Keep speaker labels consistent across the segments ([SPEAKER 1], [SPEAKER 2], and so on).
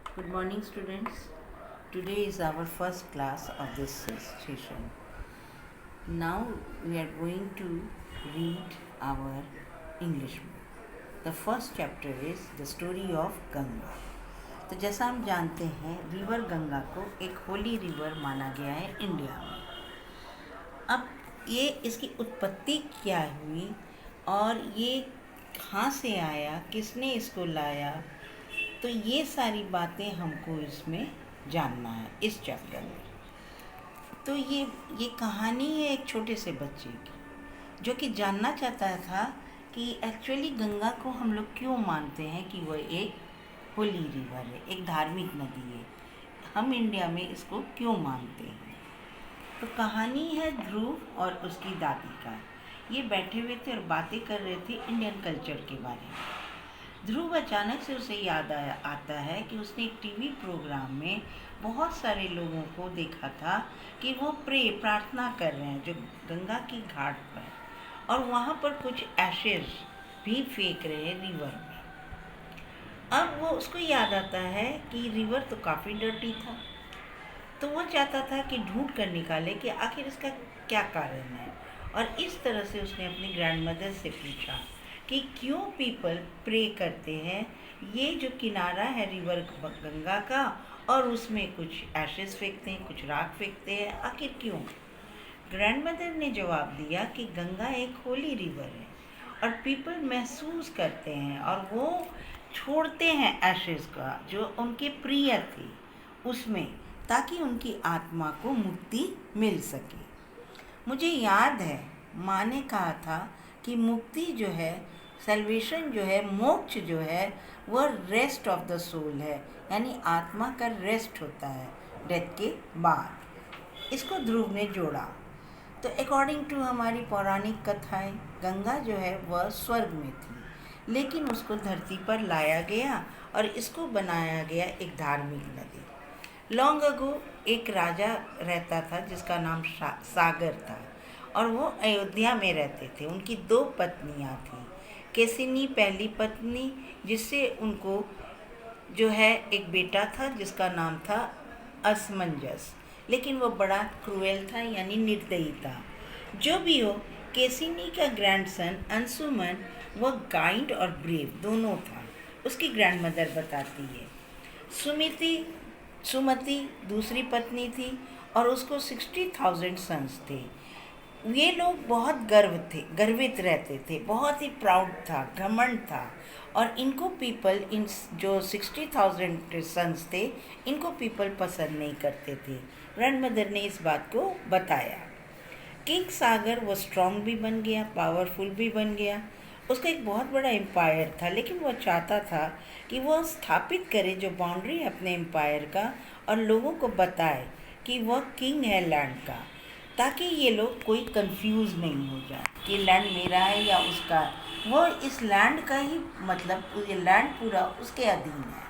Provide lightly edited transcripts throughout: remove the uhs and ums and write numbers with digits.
[SPEAKER 1] Good morning, students. Today is our first class of this session. Now we are going to read our English book. The first chapter is the story of Ganga. तो जैसा हम जानते हैं, river Ganga को एक Holi river माना गया है इंडिया में। अब ये इसकी उत्पत्ति क्या हुई और ये कहाँ से आया, किसने इसको लाया, तो ये सारी बातें हमको इसमें जानना है इस चैप्टर में। तो ये कहानी है एक छोटे से बच्चे की जो कि जानना चाहता था कि एक्चुअली गंगा को हम लोग क्यों मानते हैं कि वह एक होली रिवर है, एक धार्मिक नदी है। हम इंडिया में इसको क्यों मानते हैं। तो कहानी है ध्रुव और उसकी दादी का। ये बैठे हुए थे और बातें कर रहे थे इंडियन कल्चर के बारे में। ध्रुव अचानक से उसे याद आता है कि उसने एक टीवी प्रोग्राम में बहुत सारे लोगों को देखा था कि वो प्रार्थना कर रहे हैं जो गंगा की घाट पर, और वहाँ पर कुछ एशेज भी फेंक रहे हैं रिवर में। अब वो उसको याद आता है कि रिवर तो काफ़ी डर्टी था, तो वो चाहता था कि ढूंढ कर निकाले कि आखिर इसका क्या कारण है। और इस तरह से उसने अपनी ग्रैंडमदर से पूछा कि क्यों पीपल प्रे करते हैं। ये जो किनारा है रिवर गंगा का, और उसमें कुछ एशेस फेंकते हैं, कुछ राख फेंकते हैं, आखिर क्यों। ग्रैंडमदर ने जवाब दिया कि गंगा एक होली रिवर है और पीपल महसूस करते हैं और वो छोड़ते हैं एशेस का जो उनके प्रिय थी उसमें, ताकि उनकी आत्मा को मुक्ति मिल सके। मुझे याद है माँ ने कहा था कि मुक्ति जो है, सल्वेशन जो है, मोक्ष जो है, वह रेस्ट ऑफ द सोल है, यानी आत्मा का रेस्ट होता है डेथ के बाद। इसको ध्रुव ने जोड़ा। तो अकॉर्डिंग टू हमारी पौराणिक कथाएं, गंगा जो है वह स्वर्ग में थी, लेकिन उसको धरती पर लाया गया और इसको बनाया गया एक धार्मिक नदी। लॉन्ग अगो एक राजा रहता था जिसका नाम सागर था, और वो अयोध्या में रहते थे। उनकी 2 पत्नियां थीं। केसिनी पहली पत्नी, जिससे उनको जो है एक बेटा था जिसका नाम था असमंजस, लेकिन वो बड़ा क्रूएल था, यानी निर्दयी था। जो भी हो, केसिनी का ग्रैंडसन अंशुमन वह काइंड और ब्रेव दोनों था, उसकी ग्रैंडमदर बताती है। सुमति दूसरी पत्नी थी और उसको 60,000 सन्स थे। ये लोग बहुत गर्वित रहते थे, बहुत ही प्राउड था, घमंड था, और इनको पीपल, इन जो 60,000 सन्स थे, इनको पीपल पसंद नहीं करते थे। ग्रैंडमदर ने इस बात को बताया। किंग सागर वो स्ट्रॉन्ग भी बन गया, पावरफुल भी बन गया। उसका एक बहुत बड़ा एम्पायर था, लेकिन वो चाहता था कि वो स्थापित करे जो बाउंड्री है अपने एम्पायर का, और लोगों को बताए कि वह किंग है लैंड का, ताकि ये लोग कोई कंफ्यूज नहीं हो जाए कि लैंड मेरा है या उसका। वो इस लैंड का ही मतलब, ये लैंड पूरा उसके अधीन है।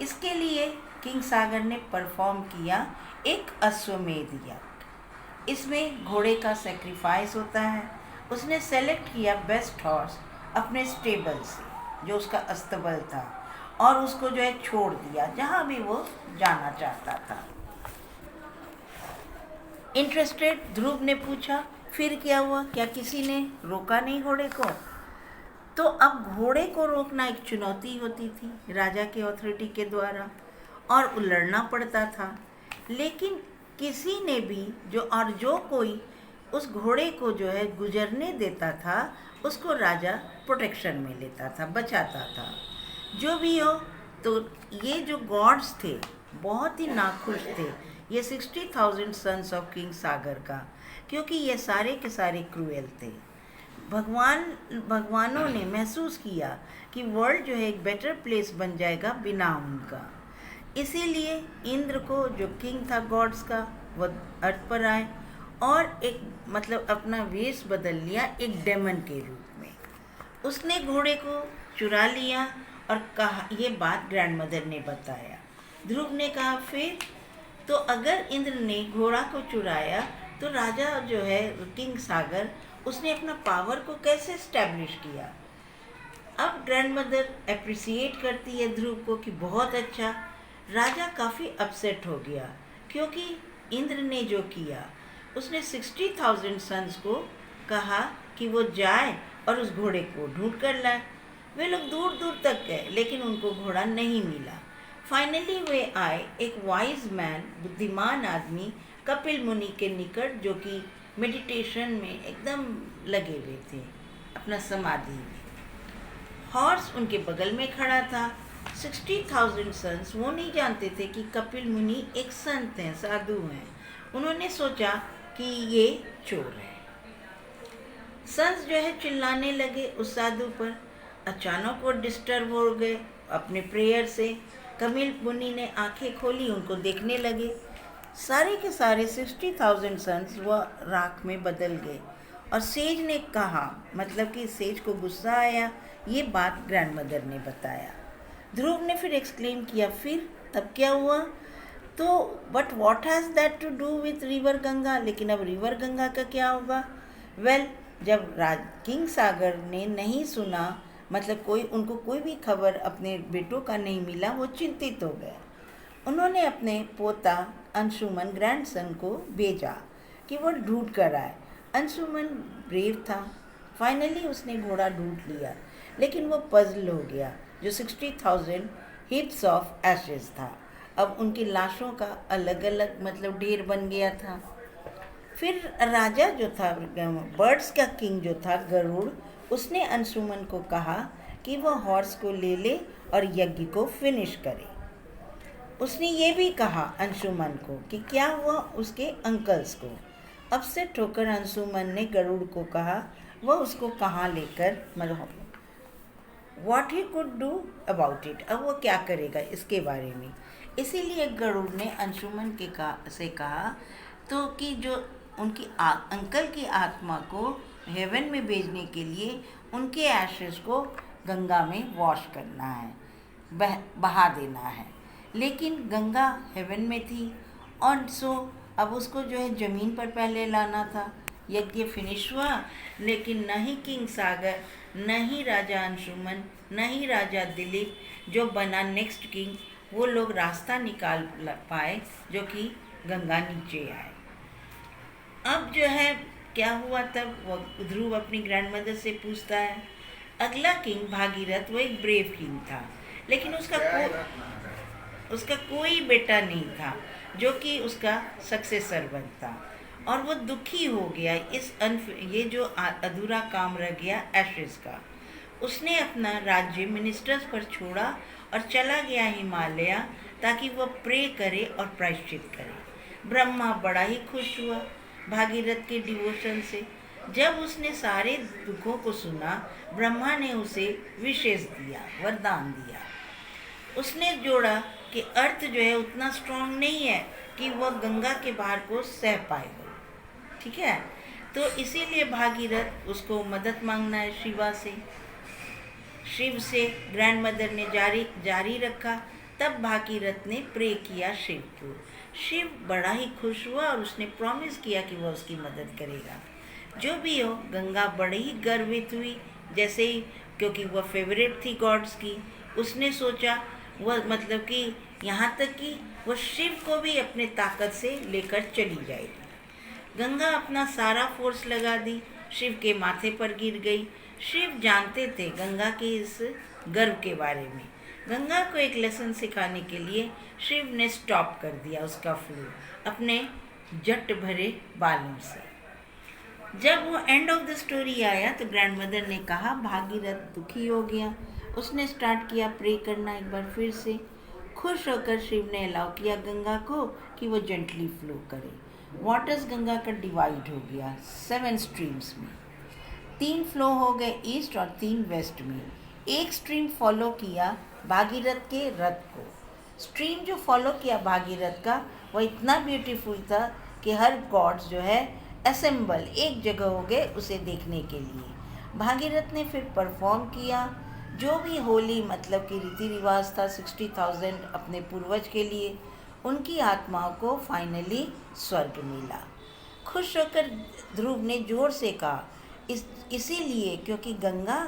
[SPEAKER 1] इसके लिए किंग सागर ने परफॉर्म किया एक अश्वमेध यज्ञ। इसमें घोड़े का सेक्रीफाइस होता है। उसने सेलेक्ट किया बेस्ट हॉर्स अपने स्टेबल से, जो उसका अस्तबल था, और उसको जो है छोड़ दिया जहाँ भी वो जाना चाहता था। इंटरेस्टेड ध्रुव ने पूछा, फिर क्या हुआ, क्या किसी ने रोका नहीं घोड़े को। तो अब घोड़े को रोकना एक चुनौती होती थी राजा के अथॉरिटी के द्वारा, और लड़ना पड़ता था। लेकिन किसी ने भी जो कोई उस घोड़े को जो है गुजरने देता था, उसको राजा प्रोटेक्शन में लेता था, बचाता था। जो भी हो, तो ये जो गॉड्स थे बहुत ही नाखुश थे, ये 60,000 सन्स ऑफ किंग सागर का, क्योंकि ये सारे के सारे क्रूएल थे। भगवानों ने महसूस किया कि वर्ल्ड जो है एक बेटर प्लेस बन जाएगा बिना उनका। इसीलिए इंद्र को, जो किंग था गॉड्स का, वह अर्थ पर आए और एक मतलब अपना वेश बदल लिया एक डेमन के रूप में। उसने घोड़े को चुरा लिया और कहा, ये बात ग्रैंडमदर ने बताया। ध्रुव ने कहा, फिर तो अगर इंद्र ने घोड़ा को चुराया तो राजा जो है किंग सागर, उसने अपना पावर को कैसे स्टैब्लिश किया। अब ग्रैंडमदर अप्रिसिएट करती है ध्रुव को कि बहुत अच्छा, राजा काफ़ी अपसेट हो गया क्योंकि इंद्र ने जो किया, उसने 60,000 सन्स को कहा कि वो जाए और उस घोड़े को ढूंढ कर लाए। वे लोग दूर दूर तक गए लेकिन उनको घोड़ा नहीं मिला। फाइनली वे आए एक वाइज मैन, बुद्धिमान आदमी कपिल मुनि के निकट, जो कि मेडिटेशन में एकदम लगे हुए थे, अपना समाधि में। हॉर्स उनके बगल में खड़ा था। 60,000 सन्स वो नहीं जानते थे कि कपिल मुनि एक संत हैं, साधु हैं। उन्होंने सोचा कि ये चोर है। सन्स जो है चिल्लाने लगे उस साधु पर। अचानक वो डिस्टर्ब हो गए अपने प्रेयर से। कपिल मुनि ने आंखें खोली, उनको देखने लगे। सारे के सारे 60,000 सन्स वह राख में बदल गए। और सेज ने कहा, मतलब कि सेज को गुस्सा आया। ये बात ग्रैंडमदर ने बताया। ध्रुव ने फिर एक्सक्लेम किया, फिर तब क्या हुआ? तो but what has that to do with river Ganga? लेकिन अब रिवर गंगा का क्या होगा? वेल, जब किंग सागर ने नहीं सुना, मतलब उनको कोई भी खबर अपने बेटों का नहीं मिला, वो चिंतित हो गए। उन्होंने अपने पोता अंशुमन, ग्रैंडसन को भेजा कि वो ढूंढ कर आए। अंशुमन ब्रेव था। फाइनली उसने घोड़ा ढूंढ लिया, लेकिन वो पजल हो गया जो 60,000 हिप्स ऑफ एशेज था। अब उनकी लाशों का अलग अलग मतलब ढेर बन गया था। फिर राजा जो था, बर्ड्स का किंग जो था गरुड़, उसने अंशुमन को कहा कि वह हॉर्स को ले ले और यज्ञ को फिनिश करे। उसने ये भी कहा अंशुमन को कि क्या हुआ उसके अंकल्स को। अपसेट होकर अंशुमन ने गरुड़ को कहा वह उसको कहाँ लेकर, मतलब what he could do about it, अब वो क्या करेगा इसके बारे में। इसीलिए गरुड़ ने अंशुमन से कहा तो कि जो उनकी अंकल की आत्मा को हेवन में भेजने के लिए उनके एशेस को गंगा में वॉश करना है, बहा देना है। लेकिन गंगा हेवन में थी और सो अब उसको जो है ज़मीन पर पहले लाना था। यज्ञ फिनिश हुआ, लेकिन न ही किंग सागर, न ही राजा अंशुमन, न ही राजा दिलीप जो बना नेक्स्ट किंग, वो लोग रास्ता निकाल पाए जो कि गंगा नीचे आए। अब जो है क्या हुआ, तब वो ध्रुव अपनी ग्रैंडमदर से पूछता है। अगला किंग भागीरथ, वो एक ब्रेव किंग था, लेकिन उसका कोई बेटा नहीं था जो कि उसका सक्सेसर बनता, और वो दुखी हो गया ये जो अधूरा काम रह गया एशेज का। उसने अपना राज्य मिनिस्टर्स पर छोड़ा और चला गया हिमालय ताकि वह प्रे करे और प्रायश्चित करे। ब्रह्मा बड़ा ही खुश हुआ भागीरथ के डिवोशन से। जब उसने सारे दुखों को सुना, ब्रह्मा ने उसे विशेष दिया, वरदान दिया। उसने जोड़ा कि अर्थ जो है उतना स्ट्रांग नहीं है कि वह गंगा के भार को सह पाएगा, ठीक है। तो इसीलिए भागीरथ उसको मदद मांगना है शिव से ग्रैंडमदर ने जारी रखा। तब भागीरथ ने प्रे किया शिव को। शिव बड़ा ही खुश हुआ और उसने प्रॉमिस किया कि वह उसकी मदद करेगा। जो भी हो, गंगा बड़ी ही गर्वित हुई, जैसे ही, क्योंकि वह फेवरेट थी गॉड्स की। उसने सोचा वह मतलब कि यहाँ तक कि वह शिव को भी अपने ताकत से लेकर चली जाएगी। गंगा अपना सारा फोर्स लगा दी, शिव के माथे पर गिर गई। शिव जानते थे गंगा के इस गर्व के बारे में। गंगा को एक लेसन सिखाने के लिए शिव ने स्टॉप कर दिया उसका फ्लो अपने जट भरे बालों से। जब वो एंड ऑफ द स्टोरी आया तो ग्रैंडमदर ने कहा भागीरथ दुखी हो गया। उसने स्टार्ट किया प्रे करना एक बार फिर से। खुश होकर शिव ने अलाउ किया गंगा को कि वो जेंटली फ्लो करे। वाटर्स गंगा का डिवाइड हो गया 7 स्ट्रीम्स में। 3 फ्लो हो गए ईस्ट और 3 वेस्ट में। एक स्ट्रीम फॉलो किया भागीरथ के रथ को। स्ट्रीम जो फॉलो किया भागीरथ का वो इतना ब्यूटीफुल था कि हर गॉड्स जो है असेंबल एक जगह हो गए उसे देखने के लिए। भागीरथ ने फिर परफॉर्म किया जो भी होली मतलब कि रीति रिवाज था 60,000 अपने पूर्वज के लिए। उनकी आत्माओं को फाइनली स्वर्ग मिला। खुश होकर ध्रुव ने जोर से कहा इसीलिए क्योंकि गंगा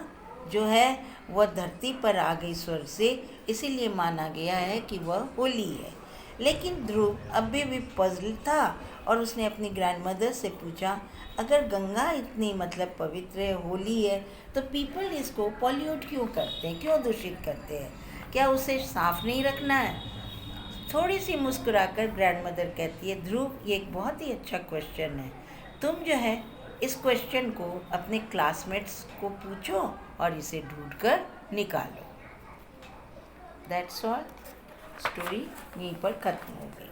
[SPEAKER 1] जो है वह धरती पर आ गई स्वर्ग से, इसीलिए माना गया है कि वह होली है। लेकिन ध्रुव अभी भी पजल था और उसने अपनी ग्रैंडमदर से पूछा, अगर गंगा इतनी पवित्र है, होली है, तो पीपल इसको पॉल्यूट क्यों करते हैं, क्यों दूषित करते हैं? क्या उसे साफ नहीं रखना है? थोड़ी सी मुस्कुराकर ग्रैंडमदर कहती है, ध्रुव, ये एक बहुत ही अच्छा क्वेश्चन है। तुम जो है इस क्वेश्चन को अपने क्लासमेट्स को पूछो और इसे ढूंढकर निकालो। That's all. स्टोरी यहीं पर खत्म हो गई।